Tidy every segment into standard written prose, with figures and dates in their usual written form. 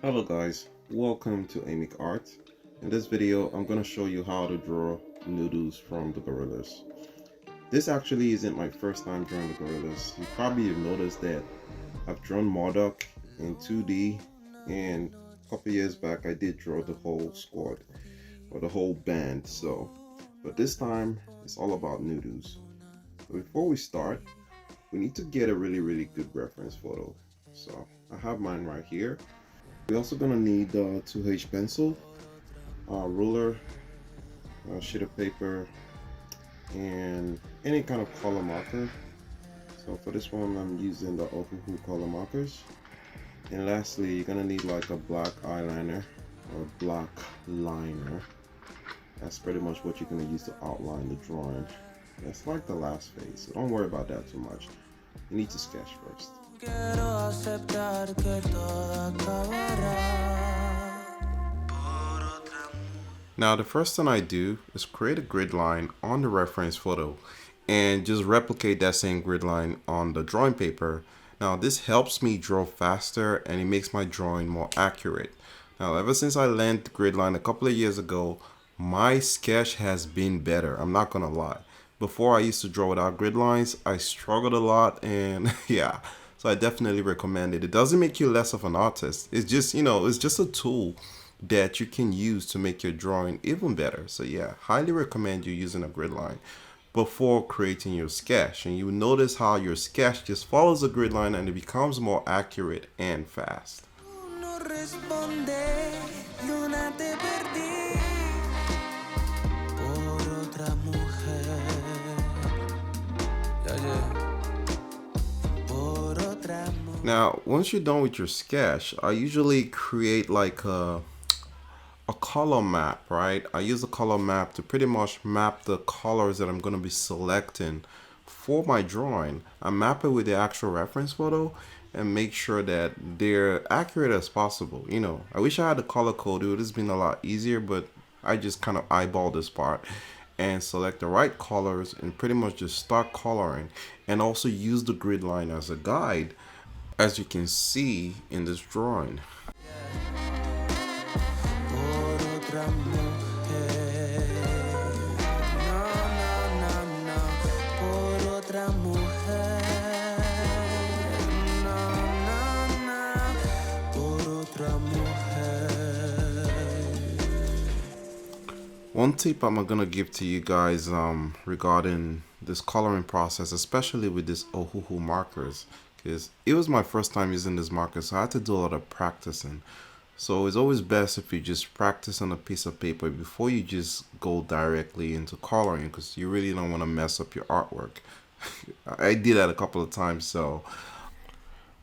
Hello guys, welcome to Aemikart. In this video, I'm going to show you how to draw Noodles from the Gorillaz. This actually isn't my first time drawing the Gorillaz. You probably have noticed that I've drawn Murdoc in 2D, and a couple years back I did draw the whole squad or the whole band. But this time it's all about Noodles. So before we start, we need to get a really good reference photo. So I have mine right here. We're also gonna need 2H pencil, ruler, a sheet of paper, and any kind of color marker. So for this one, I'm using the Ohuhu color markers. And lastly, you're gonna need like a black eyeliner or black liner. That's pretty much what you're gonna use to outline the drawing. That's like the last phase, so don't worry about that too much. You need to sketch first. Now the first thing I do is create a grid line on the reference photo and just replicate that same grid line on the drawing paper. Now this helps me draw faster and it makes my drawing more accurate. Now ever since I learned the grid line a couple of years ago, my sketch has been better. I'm not gonna lie. Before I used to draw without grid lines, I struggled a lot and yeah. So I definitely recommend it. It doesn't make you less of an artist. It's just, it's just a tool that you can use to make your drawing even better. So yeah, highly recommend you using a grid line before creating your sketch. And you notice how your sketch just follows a grid line and it becomes more accurate and fast. Now, once you're done with your sketch, I usually create like a color map, right? I use a color map to pretty much map the colors that I'm going to be selecting for my drawing. I map it with the actual reference photo and make sure that they're accurate as possible. I wish I had the color code. It would have been a lot easier, but I just kind of eyeball this part and select the right colors and pretty much just start coloring, and also use the grid line as a guide, as you can see in this drawing. One tip I'm gonna give to you guys regarding this coloring process, especially with this Ohuhu markers, because it was my first time using this marker, so I had to do a lot of practicing. So it's always best if you just practice on a piece of paper before you just go directly into coloring, because you really don't want to mess up your artwork. I did that a couple of times, so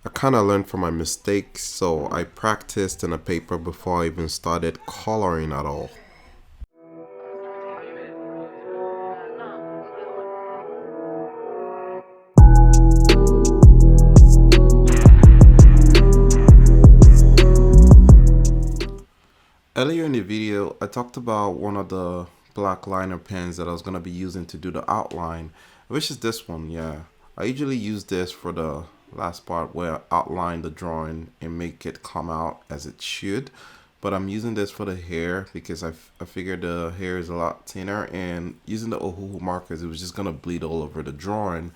I kind of learned from my mistakes, so I practiced in a paper before I even started coloring at all. Earlier in the video, I talked about one of the black liner pens that I was going to be using to do the outline, which is this one. Yeah, I usually use this for the last part where I outline the drawing and make it come out as it should. But I'm using this for the hair because I figured the hair is a lot thinner, and using the Ohuhu markers, it was just going to bleed all over the drawing.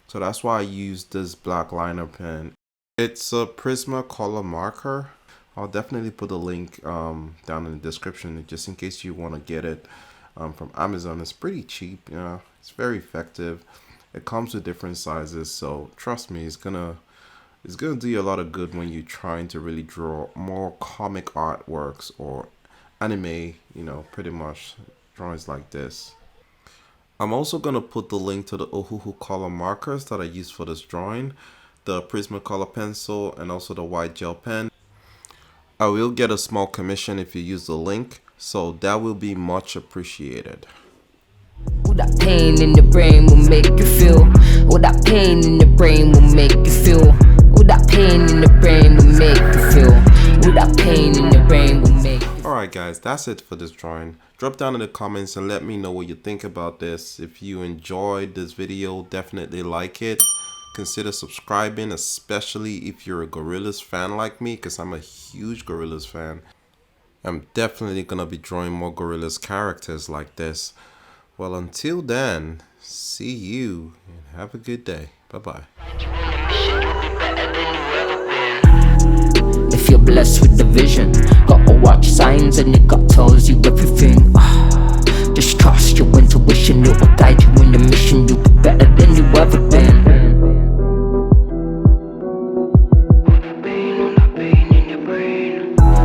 So that's why I used this black liner pen. It's a Prisma color marker. I'll definitely put a link down in the description just in case you want to get it from Amazon. It's pretty cheap, it's very effective. It comes with different sizes, so trust me, it's gonna do you a lot of good when you're trying to really draw more comic artworks or anime, pretty much drawings like this. I'm also gonna put the link to the Ohuhu color markers that I use for this drawing, the Prismacolor pencil, and also the white gel pen. I will get a small commission if you use the link, so that will be much appreciated. All that pain in the brain will make you feel. All that pain in the brain will make you feel. All that pain in the brain will make you feel. All that pain in the brain will make you feel. Alright guys, that's it for this drawing. Drop down in the comments and let me know what you think about this. If you enjoyed this video, definitely like it. consider subscribing, especially if you're a Gorillaz fan like me, because I'm a huge Gorillaz fan. I'm definitely gonna be drawing more Gorillaz characters like this. Well, until then, see you and have a good day. Bye bye. If you're blessed with the vision, gotta watch signs and it got tells you everything. Just trust your intuition, it will guide you in the mission. You'll be better than you ever been.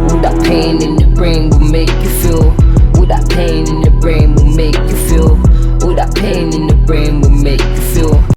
All that pain in the brain will make you feel. All that pain in the brain will make you feel. All that pain in the brain will make you feel.